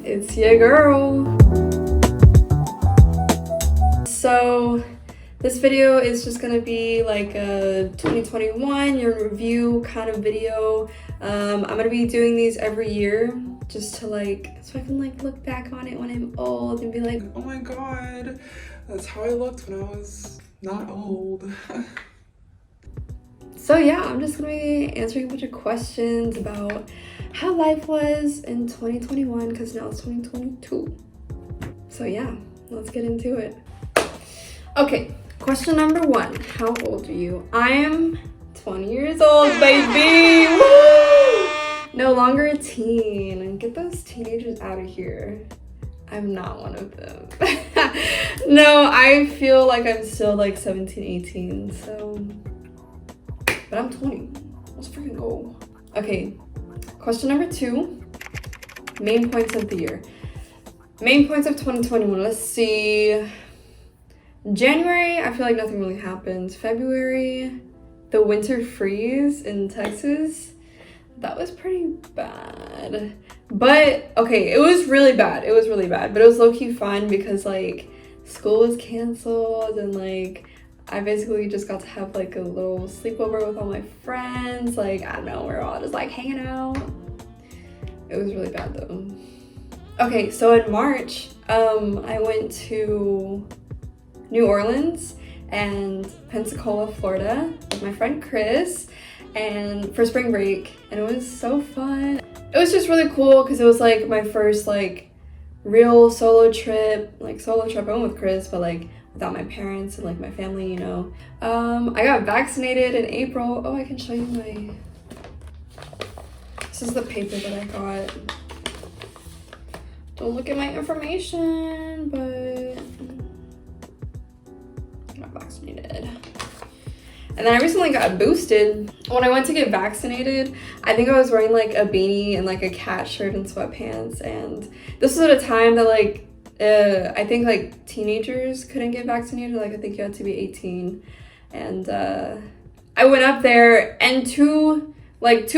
It's your girl. So this video is just gonna be like a 2021 year in review kind of video. I'm gonna be doing these every year just to so I can look back on it when I'm old and be like, oh my god, that's how I looked when I was not old. So yeah, I'm just gonna be answering a bunch of questions about how life was in 2021 because now it's 2022. So yeah, let's get into it. Okay, question number 1. How old are you? I am 20 years old, baby! Woo! No longer a teen. Get those teenagers out of here. I'm not one of them. No, I feel like I'm still 17, 18, so... But I'm 20. Let's freaking go. Okay, question number 2. Main points of the year. Main points of 2021. Let's see. January, I feel like nothing really happened. February, the winter freeze in Texas. That was pretty bad. But, okay, it was really bad. It was really bad. But it was low-key fun because, school was canceled and, I basically just got to have a little sleepover with all my friends. I don't know, we're all just hanging out. It was really bad though. Okay, so in March, I went to New Orleans and Pensacola, Florida with my friend Chris and for spring break, and it was so fun. It was just really cool because it was my first real solo trip. I went with Chris, but without my parents and my family, you know. I got vaccinated in April. Oh, I can show you this is the paper that I got. Don't look at my information, but I got vaccinated. And then I recently got boosted. When I went to get vaccinated, I think I was wearing a beanie and a cat shirt and sweatpants. And this was at a time that I think teenagers couldn't get vaccinated. I think you had to be 18. And I went up there and two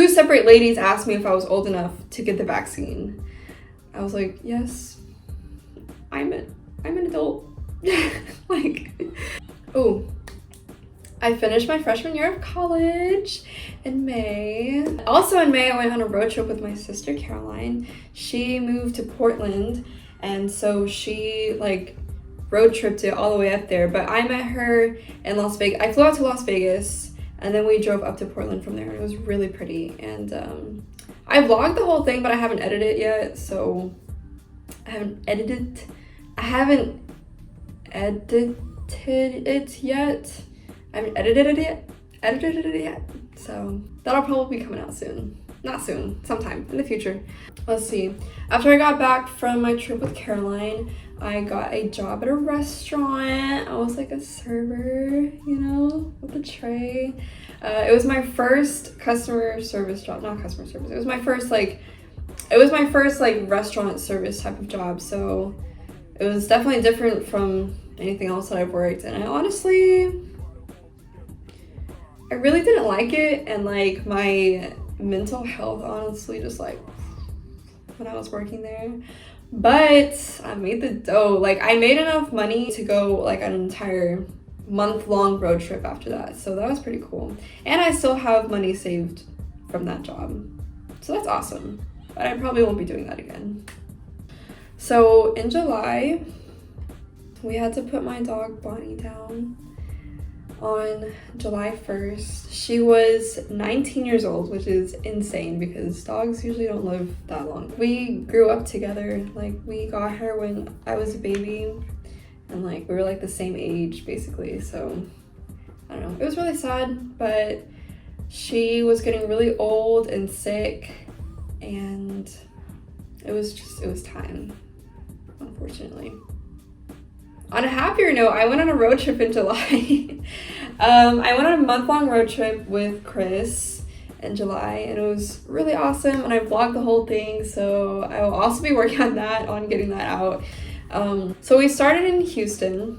separate ladies asked me if I was old enough to get the vaccine. I was like, yes, I'm an adult. Oh, I finished my freshman year of college in May. Also in May, I went on a road trip with my sister Caroline. She moved to Portland, and so she road tripped it all the way up there. But I met her in Las Vegas. I flew out to Las Vegas, and then we drove up to Portland from there, and it was really pretty. And I vlogged the whole thing, but I haven't edited it yet, so I haven't edited it yet. So that'll probably be coming out soon. Not soon, sometime in the future. Let's see. After I got back from my trip with Caroline, I got a job at a restaurant. I was a server, with a tray. It was my first customer service job, not customer service. It was my first restaurant service type of job. So it was definitely different from anything else that I've worked. And I really didn't like it. And my mental health honestly just when I was working there. But I made the dough. I made enough money to go an entire month-long road trip after that. So that was pretty cool. And I still have money saved from that job. So that's awesome. But I probably won't be doing that again. So in July, we had to put my dog Bonnie down on July 1st. She was 19 years old, which is insane because dogs usually don't live that long. We grew up together. We got her when I was a baby, and we were the same age basically. So I don't know, it was really sad, but she was getting really old and sick, and it was time, unfortunately. On a happier note, I went on a road trip in July. I went on a month-long road trip with Chris in July, and it was really awesome, and I vlogged the whole thing, so I will also be working on getting that out. So we started in Houston,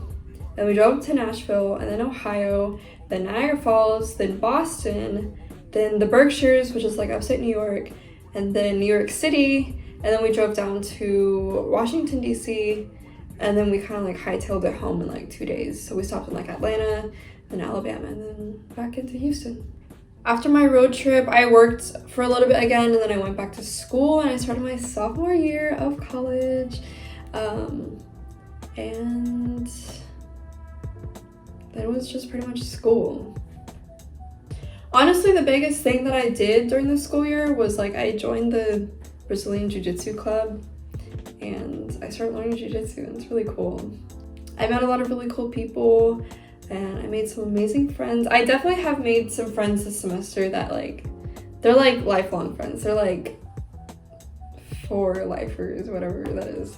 then we drove to Nashville, and then Ohio, then Niagara Falls, then Boston, then the Berkshires, which is upstate New York, and then New York City, And then we drove down to Washington, D.C., and then we kind of like hightailed it home in like 2 days. So we stopped in like Atlanta, then Alabama, and then back into Houston. After my road trip, I worked for a little bit again, and then I went back to school and I started my sophomore year of college. And then it was just pretty much school. Honestly, the biggest thing that I did during the school year was like I joined the Brazilian Jiu-Jitsu club and I started learning Jiu-Jitsu, and it's really cool. I met a lot of really cool people and I made some amazing friends. I definitely have made some friends this semester that like, they're like lifelong friends. They're like for lifers, whatever that is.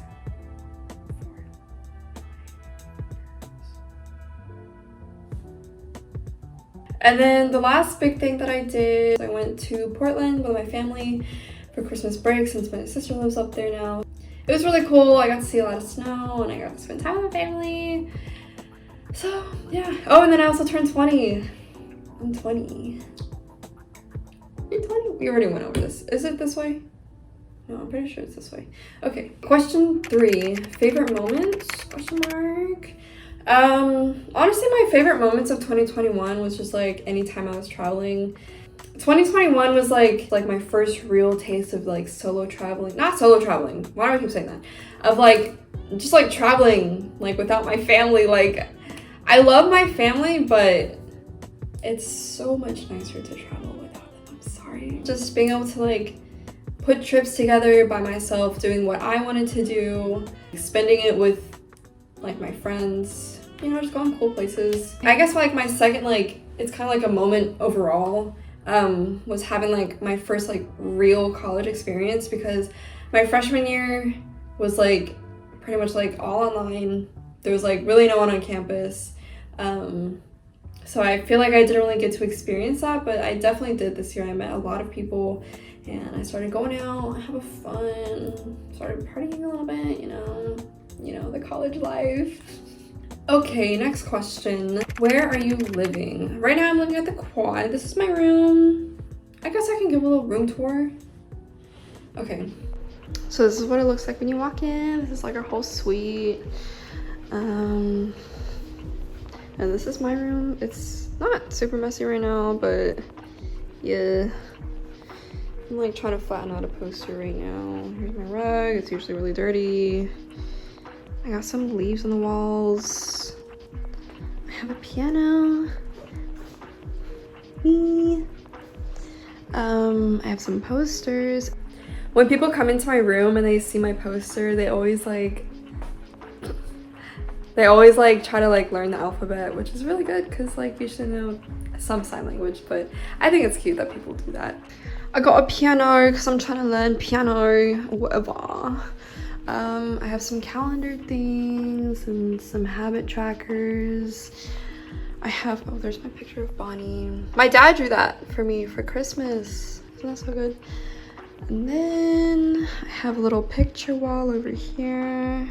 And then the last big thing that I did, I went to Portland with my family for Christmas break since my sister lives up there now. It was really cool. I got to see a lot of snow and I got to spend time with my family. So yeah. Oh, and then I also turned 20. I'm 20. You're 20? We already went over this. Is it this way? No, I'm pretty sure it's this way. Okay. Question 3. Favorite moments? Question mark. Honestly, my favorite moments of 2021 was just like anytime I was traveling. 2021 was like my first real taste of like solo traveling. Not solo traveling. Why do I keep saying that? Of like just like traveling like without my family. Like I love my family, but it's so much nicer to travel without them. I'm sorry. Just being able to like put trips together by myself, doing what I wanted to do, spending it with like my friends, you know, just going cool places. I guess like my second, like it's kind of like a moment overall, was having like my first like real college experience, because my freshman year was like pretty much like all online. There was like really no one on campus. So I feel like I didn't really get to experience that, but I definitely did this year. I met a lot of people and I started going out, having fun, started partying a little bit, you know, the college life. Okay, next question. Where are you living? Right now I'm looking at the quad. This is my room. I guess I can give a little room tour. Okay, so this is what it looks like when you walk in. This is like our whole suite. And this is my room. It's not super messy right now, but yeah. I'm like trying to flatten out a poster right now. Here's my rug. It's usually really dirty. I got some leaves on the walls. I have a piano. Me. I have some posters. When people come into my room and they see my poster, they always like try to like learn the alphabet, which is really good because like you should know some sign language, but I think it's cute that people do that. I got a piano because I'm trying to learn piano, whatever. I have some calendar things and some habit trackers. I have, oh, there's my picture of Bonnie. My dad drew that for me for Christmas. Isn't that so good? And then I have a little picture wall over here.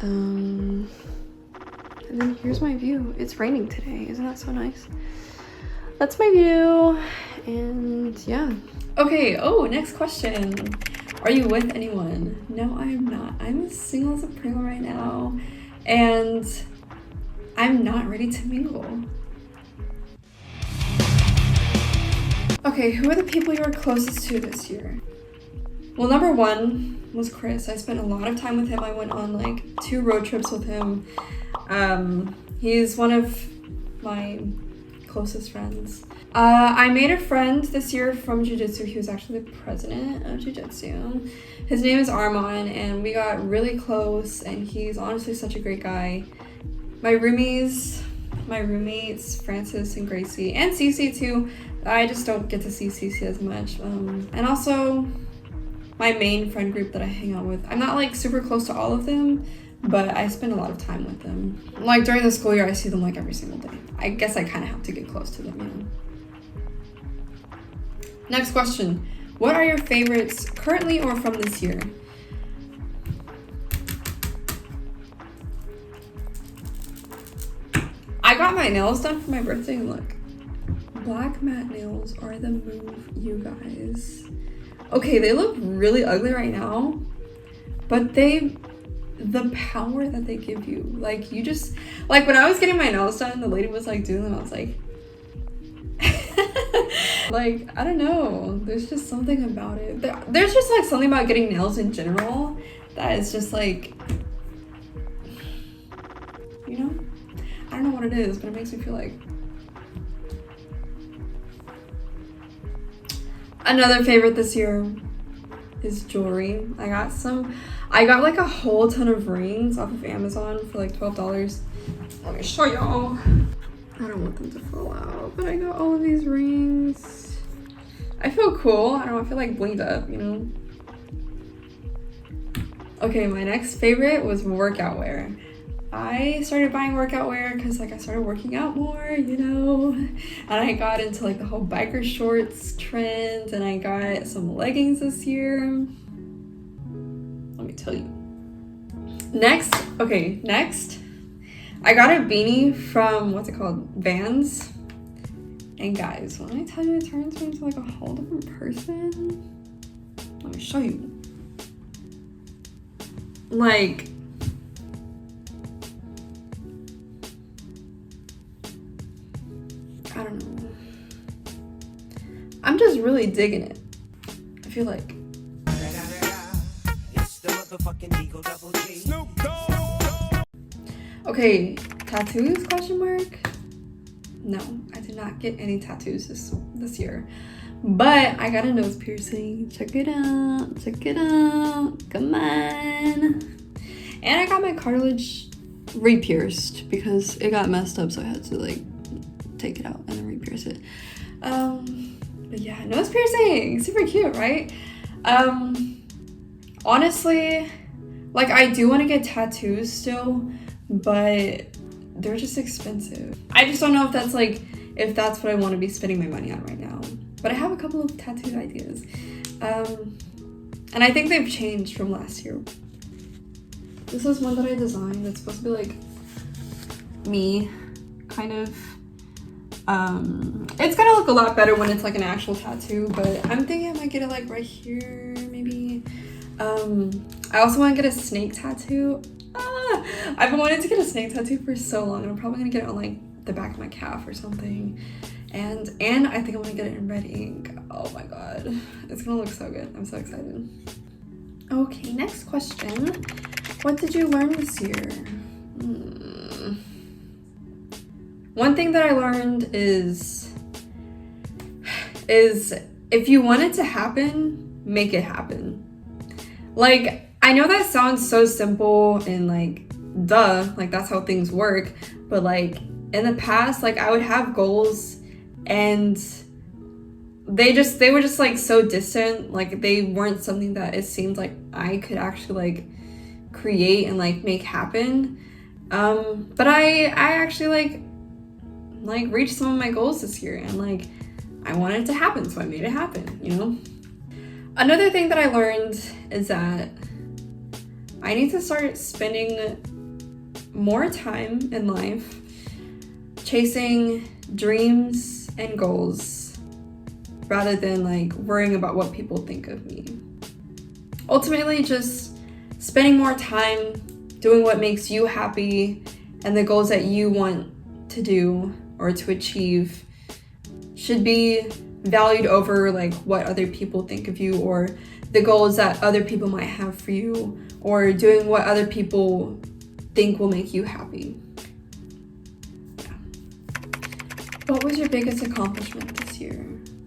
And then here's my view. It's raining today. Isn't that so nice? That's my view. And yeah. Okay, oh, next question. Are you with anyone? No, I'm not. I'm single as a Pringle right now, and I'm not ready to mingle. Okay, who are the people you were closest to this year? Well, number 1 was Chris. I spent a lot of time with him. I went on like 2 road trips with him. He's one of my closest friends. I made a friend this year from Jiu-Jitsu. He was actually the president of Jiu-Jitsu. His name is Armand, and we got really close, and he's honestly such a great guy. My roommates, Francis and Gracie, and Cece too. I just don't get to see Cece as much. And also my main friend group that I hang out with. I'm not like super close to all of them, but I spend a lot of time with them. Like during the school year, I see them like every single day. I guess I kind of have to get close to them, you know. Next question. What are your favorites currently or from this year? I got my nails done for my birthday, and look. Black matte nails are the move, you guys. okay, they look really ugly right now, but the power that they give you, like, you just, like, when I was getting my nails done, the lady was like doing them, I was like, like, I don't know, there's just something about it. There's just like something about getting nails in general that is just like, you know, I don't know what it is, but it makes me feel like. Another favorite this year is jewelry. I got like a whole ton of rings off of Amazon for like $12. Let me show y'all. I don't want them to fall out, but I got all of these rings. I feel cool. I don't know, I feel like blinged up, you know? Okay, my next favorite was workout wear. I started buying workout wear because like I started working out more, you know, and I got into like the whole biker shorts trend, and I got some leggings this year. Let me tell you. Next, I got a beanie from, what's it called? Vans. And guys, when I tell you it turns me into like a whole different person, let me show you. Like, I don't know. I'm just really digging it. I feel like. Okay, tattoos, question mark? No, I did not get any tattoos this year. But I got a nose piercing. Check it out. Check it out. Come on. And I got my cartilage re-pierced because it got messed up, so I had to like take it out and then re-pierce it. But yeah, nose piercing, super cute, right? Honestly, like I do want to get tattoos still, but they're just expensive. I just don't know if that's what I want to be spending my money on right now. But I have a couple of tattoo ideas. And I think they've changed from last year. This is one that I designed. It's supposed to be like me, kind of. It's gonna look a lot better when it's like an actual tattoo, but I'm thinking I might get it like right here, maybe. I also want to get a snake tattoo. I've been wanting to get a snake tattoo for so long, and I'm probably gonna get it on like the back of my calf or something. And I think I'm gonna get it in red ink. Oh my god, it's gonna look so good. I'm so excited. Okay, next question. What did you learn this year? One thing that I learned is if you want it to happen, make it happen. Like, I know that sounds so simple and like, duh, like that's how things work. But like in the past, like I would have goals and they were just like so distant. Like they weren't something that it seemed like I could actually like create and like make happen. But I actually like reached some of my goals this year, and like I wanted it to happen, so I made it happen, you know? Another thing that I learned is that I need to start spending more time in life chasing dreams and goals rather than like worrying about what people think of me. Ultimately, just spending more time doing what makes you happy and the goals that you want to do or to achieve should be valued over like what other people think of you, or the goals that other people might have for you, or doing what other people think will make you happy. Yeah. What was your biggest accomplishment this year?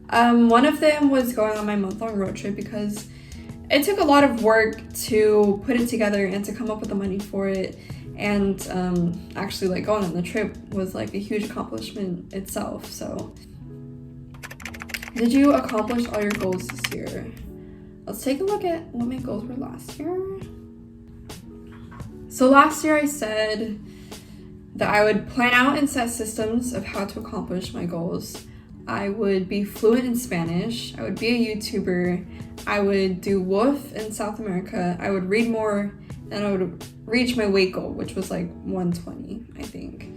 One of them was going on my month-long road trip, because it took a lot of work to put it together and to come up with the money for it. And actually like going on the trip was like a huge accomplishment itself. So did you accomplish all your goals this year? Let's take a look at what my goals were last year. So last year I said that I would plan out and set systems of how to accomplish my goals. I would be fluent in Spanish. I would be a YouTuber. I would do WOOF in South America. I would read more, and I would reach my weight goal, which was like 120, I think.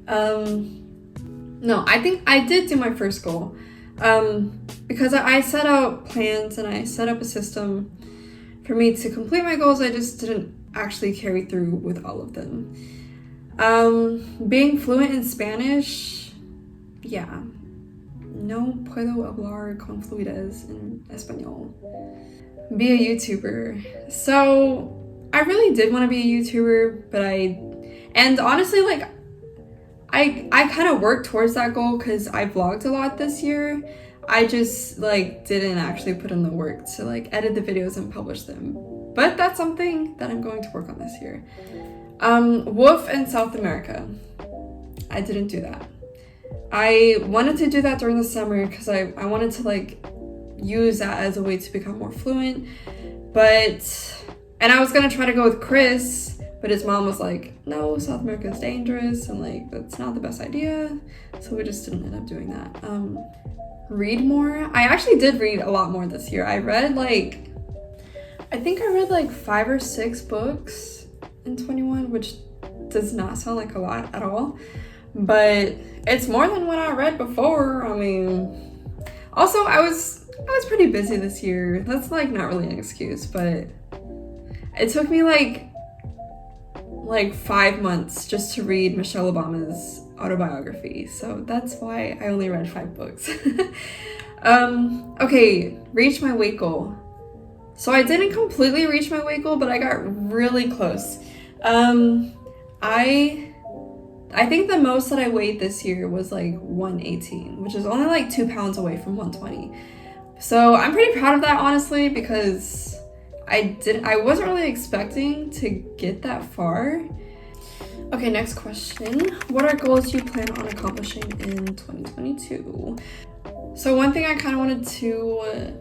No, I think I did do my first goal. Because I set out plans and I set up a system for me to complete my goals. I just didn't actually carry through with all of them. Being fluent in Spanish, yeah. No puedo hablar con fluidez en español. Be a YouTuber. So I really did want to be a YouTuber, but and honestly, like, I kind of worked towards that goal because I vlogged a lot this year. I just like didn't actually put in the work to like edit the videos and publish them. But that's something that I'm going to work on this year. Wolf in South America. I didn't do that. I wanted to do that during the summer because I wanted to like use that as a way to become more fluent. And I was gonna try to go with Chris, but his mom was like, no, South America is dangerous and like that's not the best idea. So we just didn't end up doing that. Read more. I actually did read a lot more this year. I think I read like 5 or 6 books in 21, which does not sound like a lot at all, but it's more than what I read before. I mean, also I was pretty busy this year. That's like not really an excuse, but it took me like 5 months just to read Michelle Obama's autobiography, so that's why I only read 5 books. Okay, reach my weight goal. So I didn't completely reach my weight goal, but I got really close. I think the most that I weighed this year was like 118, which is only like 2 pounds away from 120. So I'm pretty proud of that, honestly, because I wasn't really expecting to get that far. Okay, next question. What are goals you plan on accomplishing in 2022? So one thing I kind of wanted to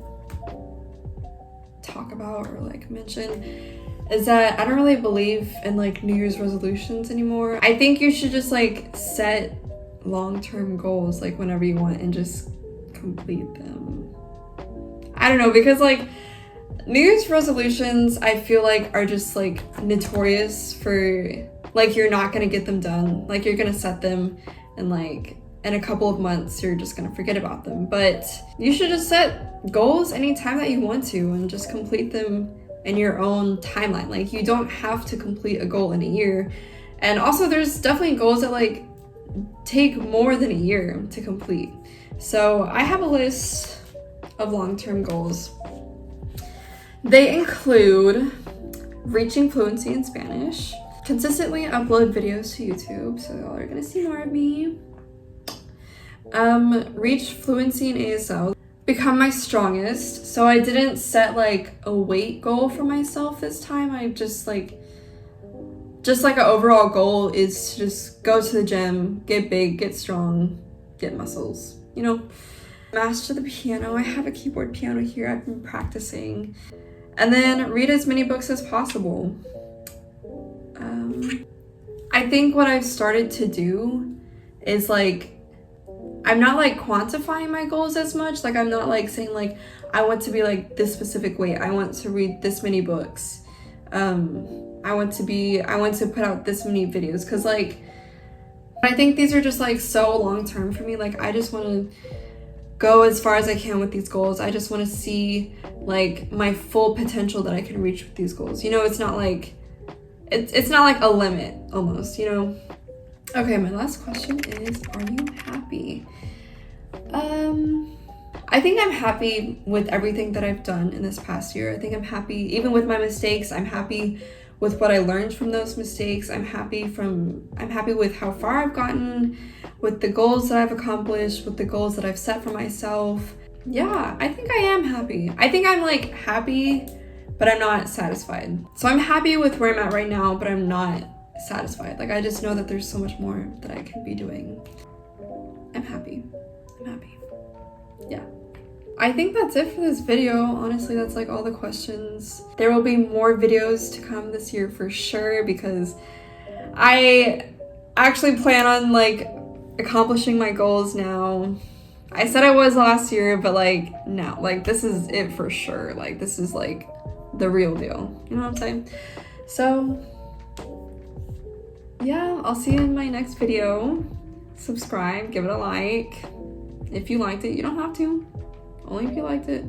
talk about or like mention is that I don't really believe in like New Year's resolutions anymore. I think you should just like set long-term goals like whenever you want and just complete them. I don't know, because like New Year's resolutions I feel like are just like notorious for like you're not gonna get them done. Like you're gonna set them and like in a couple of months you're just gonna forget about them. But you should just set goals anytime that you want to and just complete them in your own timeline. Like you don't have to complete a goal in a year. And also there's definitely goals that like take more than a year to complete. So I have a list of long-term goals. They include reaching fluency in Spanish, consistently upload videos to YouTube, so y'all are gonna see more of me. Reach fluency in ASL, become my strongest. So I didn't set like a weight goal for myself this time. I just like an overall goal is to just go to the gym, get big, get strong, get muscles, you know. Master the piano. I have a keyboard piano here. I've been practicing. And then read as many books as possible. I think what I've started to do is like, I'm not like quantifying my goals as much. Like I'm not like saying like, I want to be like this specific weight. I want to read this many books. I want to put out this many videos. Cause like, I think these are just like so long term for me. Like I just want to go as far as I can with these goals. I just want to see like my full potential that I can reach with these goals. You know, it's not like a limit almost, you know? Okay, my last question is, are you happy? I think I'm happy with everything that I've done in this past year. I think I'm happy, even with my mistakes. I'm happy with what I learned from those mistakes. I'm happy with how far I've gotten, with the goals that I've accomplished, with the goals that I've set for myself. Yeah, I think I am happy. I think I'm like happy, but I'm not satisfied. So I'm happy with where I'm at right now, but I'm not satisfied. Like I just know that there's so much more that I can be doing. I'm happy. Yeah. I think that's it for this video. Honestly, that's like all the questions. There will be more videos to come this year for sure, because I actually plan on like accomplishing my goals now. I said I was last year, but like no, like this is it for sure. Like this is like the real deal. You know what I'm saying? So yeah, I'll see you in my next video. Subscribe, give it a like. If you liked it, you don't have to. Only if you liked it.